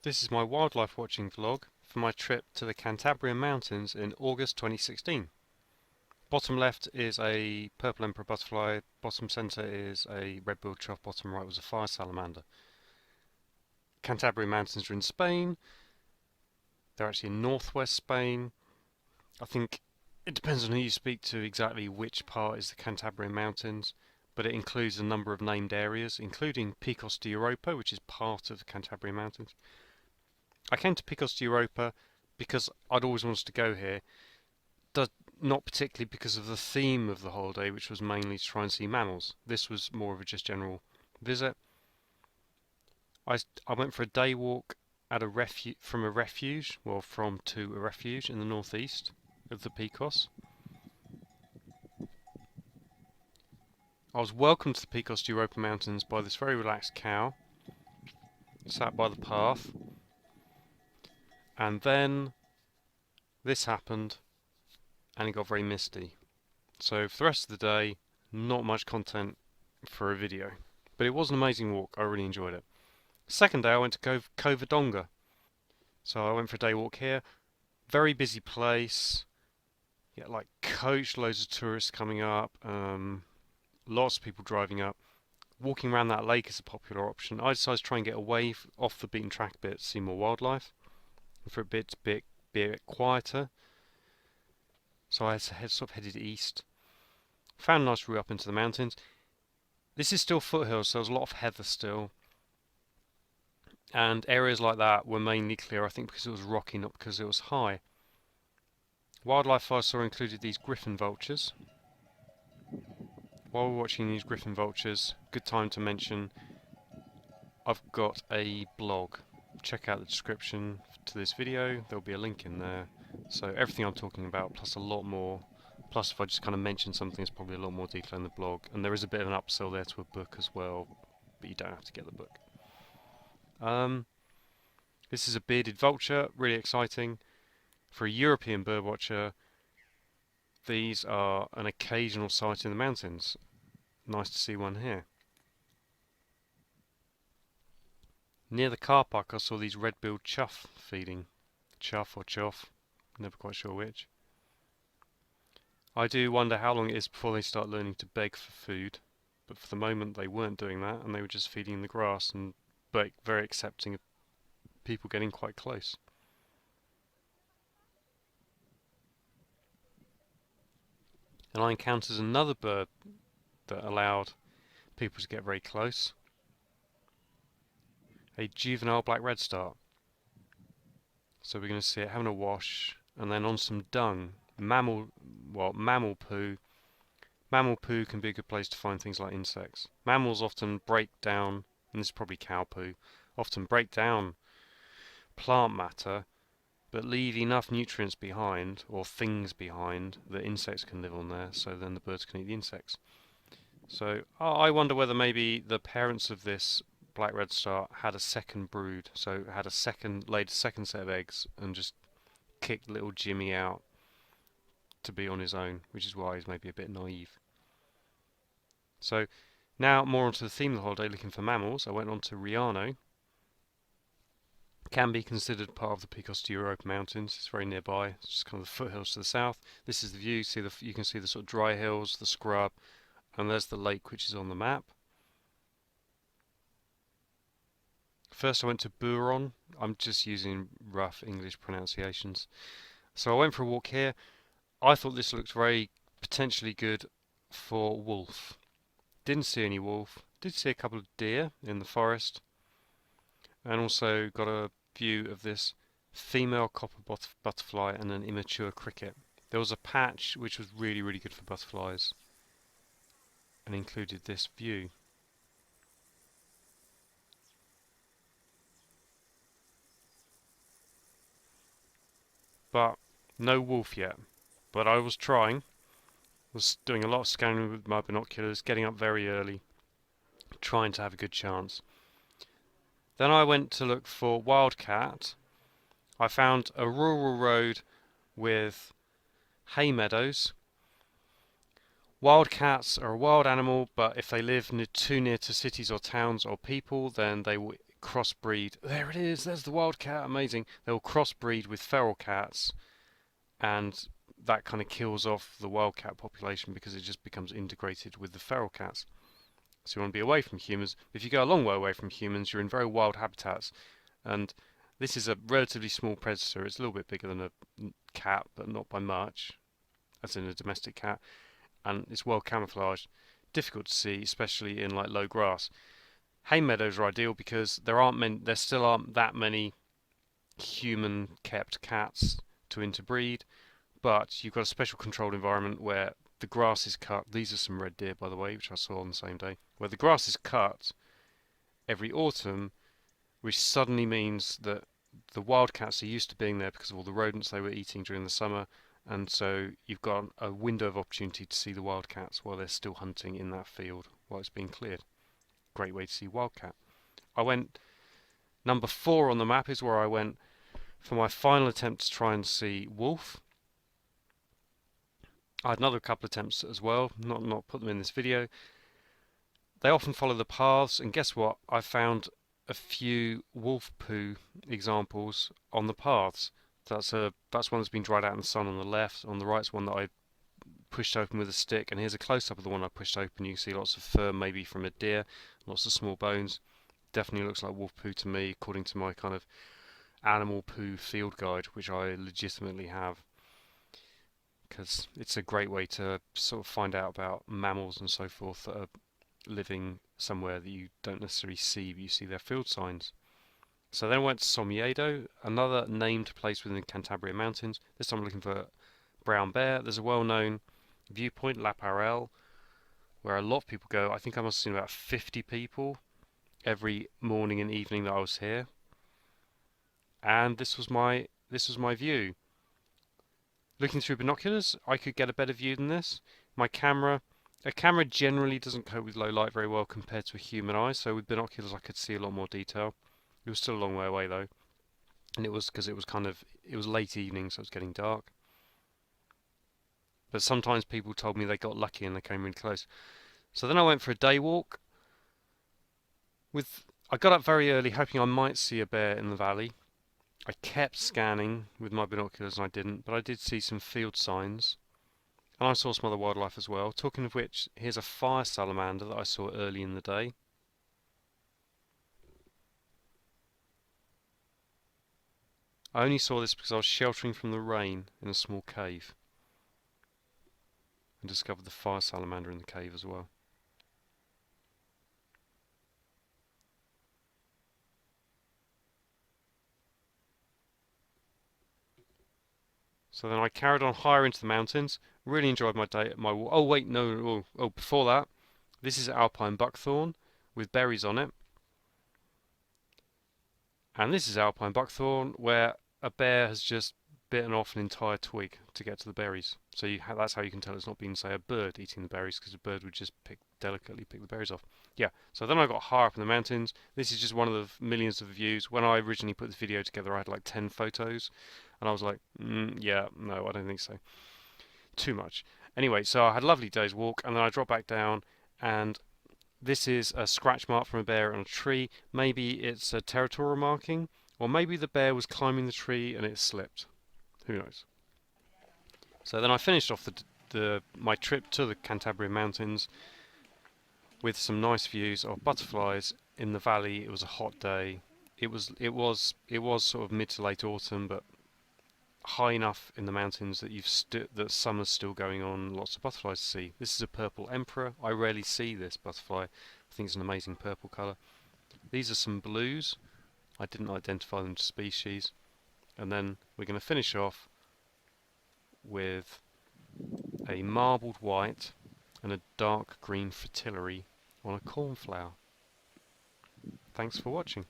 This is my wildlife watching vlog for my trip to the Cantabrian Mountains in August 2016. Bottom left is a purple emperor butterfly, bottom centre is a red-billed chough, bottom right was a fire salamander. Canterbury Mountains are in Spain. They're actually in northwest Spain. I think it depends on who you speak to exactly which part is the Cantabrian Mountains, but it includes a number of named areas, including Picos de Europa, which is part of the Canterbury Mountains. I came to Picos de Europa because I'd always wanted to go here, not particularly because of the theme of the holiday, which was mainly to try and see mammals. This was more of a just general visit. I went for a day walk at a from a refuge in the northeast of the Picos. I was welcomed to the Picos de Europa Mountains by this very relaxed cow, sat by the path, and then this happened, and it got very misty. So for the rest of the day, not much content for a video. But it was an amazing walk, I really enjoyed it. Second day I went to Covadonga. So I went for a day walk here. Very busy place. Yeah, like coach, loads of tourists coming up. Lots of people driving up. Walking around that lake is a popular option. I decided to try and get away off the beaten track a bit to see more wildlife. For a bit be a bit quieter. So I sort of headed east. Found a nice route up into the mountains. This is still foothills, so there's a lot of heather still. And areas like that were mainly clear, I think, because it was rocky, not because it was high. Wildlife I saw included these Griffon Vultures. While we're watching these Griffon Vultures, good time to mention I've got a blog. Check out the description to this video, there'll be a link in there. So everything I'm talking about, plus a lot more. Plus if I just kind of mention something, there's probably a lot more detail in the blog. And there is a bit of an upsell there to a book as well, but you don't have to get the book. This is a bearded vulture, really exciting. For a European birdwatcher, these are an occasional sight in the mountains. Nice to see one here. Near the car park I saw these red-billed chough feeding. Chough or chough, never quite sure which. I do wonder how long it is before they start learning to beg for food, but for the moment they weren't doing that and they were just feeding the grass and very accepting of people getting quite close. And I encountered another bird that allowed people to get very close. A juvenile black redstart. So we're going to see it having a wash and then on some dung. Mammal poo. Mammal poo can be a good place to find things like insects. Mammals often break down, and this is probably cow poo, often break down plant matter but leave enough nutrients behind, or things behind, that insects can live on there, so then the birds can eat the insects. So I wonder whether maybe the parents of this black redstart had a second brood, so laid a second set of eggs and just kicked little Jimmy out to be on his own, which is why he's maybe a bit naive. So now more onto the theme of the holiday, looking for mammals. I went on to Riano. Can be considered part of the Picos de Europa Mountains. It's very nearby. It's just kind of the foothills to the south. This is the view. You can see the sort of dry hills, the scrub, and there's the lake, which is on the map. First I went to Buron. I'm just using rough English pronunciations. So I went for a walk here. I thought this looked very potentially good for wolf. Didn't see any wolf. Did see a couple of deer in the forest. And also got a view of this female copper butterfly and an immature cricket. There was a patch which was really, really good for butterflies and included this view. But no wolf yet. But I was trying. Was doing a lot of scanning with my binoculars, getting up very early, trying to have a good chance. Then I went to look for Wildcat. I found a rural road with hay meadows. Wildcats are a wild animal, but if they live too near to cities or towns or people, then they will crossbreed. There it is. There's the wildcat. Amazing. They'll crossbreed with feral cats, and that kind of kills off the wildcat population because it just becomes integrated with the feral cats. So you want to be away from humans. If you go a long way away from humans, you're in very wild habitats, and this is a relatively small predator. It's a little bit bigger than a cat, but not by much, as in a domestic cat, and it's well camouflaged. Difficult to see, especially in like low grass. Hay meadows are ideal because there still aren't that many human-kept cats to interbreed, but you've got a special controlled environment where the grass is cut. These are some red deer, by the way, which I saw on the same day. Where the grass is cut every autumn, which suddenly means that the wildcats are used to being there because of all the rodents they were eating during the summer, and so you've got a window of opportunity to see the wildcats while they're still hunting in that field while it's being cleared. Great way to see wildcat. I went number 4 on the map is where I went for my final attempt to try and see wolf. I had another couple attempts as well, not put them in this video. They often follow the paths, and guess what? I found a few wolf poo examples on the paths. That's one that's been dried out in the sun on the left. On the right's one that I pushed open with a stick, and here's a close-up of the one I pushed open. You can see lots of fur, maybe from a deer, lots of small bones. Definitely looks like wolf poo to me, according to my kind of animal poo field guide, which I legitimately have, because it's a great way to sort of find out about mammals and so forth that are living somewhere that you don't necessarily see, but you see their field signs. So then I went to Somiedo, another named place within the Canterbury Mountains. This time I'm looking for brown bear. There's a well-known viewpoint, La Parelle, where a lot of people go. I think I must have seen about 50 people every morning and evening that I was here. And this was my view. Looking through binoculars, I could get a better view than this. A camera generally doesn't cope with low light very well compared to a human eye, so with binoculars I could see a lot more detail. It was still a long way away though, and it was because it was late evening, so it was getting dark. But sometimes people told me they got lucky and they came really close. So then I went for a day walk. I got up very early hoping I might see a bear in the valley. I kept scanning with my binoculars and I didn't, but I did see some field signs. And I saw some other wildlife as well. Talking of which, here's a fire salamander that I saw early in the day. I only saw this because I was sheltering from the rain in a small cave. And discovered the fire salamander in the cave as well. So then I carried on higher into the mountains. Really enjoyed my day. Oh wait, no. Oh, before that, this is Alpine Buckthorn with berries on it. And this is Alpine Buckthorn where a bear has just bitten off an entire twig to get to the berries. So that's how you can tell it's not been, say, a bird eating the berries, because a bird would just delicately pick the berries off. Yeah, so then I got higher up in the mountains. This is just one of the millions of views. When I originally put this video together, I had like 10 photos. And I was like, yeah, no, I don't think so. Too much. Anyway, so I had a lovely day's walk, and then I dropped back down, and this is a scratch mark from a bear on a tree. Maybe it's a territorial marking, or maybe the bear was climbing the tree and it slipped. Who knows? So then I finished off my trip to the Canterbury Mountains with some nice views of butterflies in the valley. It was a hot day. It was sort of mid to late autumn, but high enough in the mountains that that summer's still going on. Lots of butterflies to see. This is a purple emperor. I rarely see this butterfly. I think it's an amazing purple colour. These are some blues. I didn't identify them to species. And then we're going to finish off with a marbled white and a dark green fritillary on a cornflower. Thanks for watching.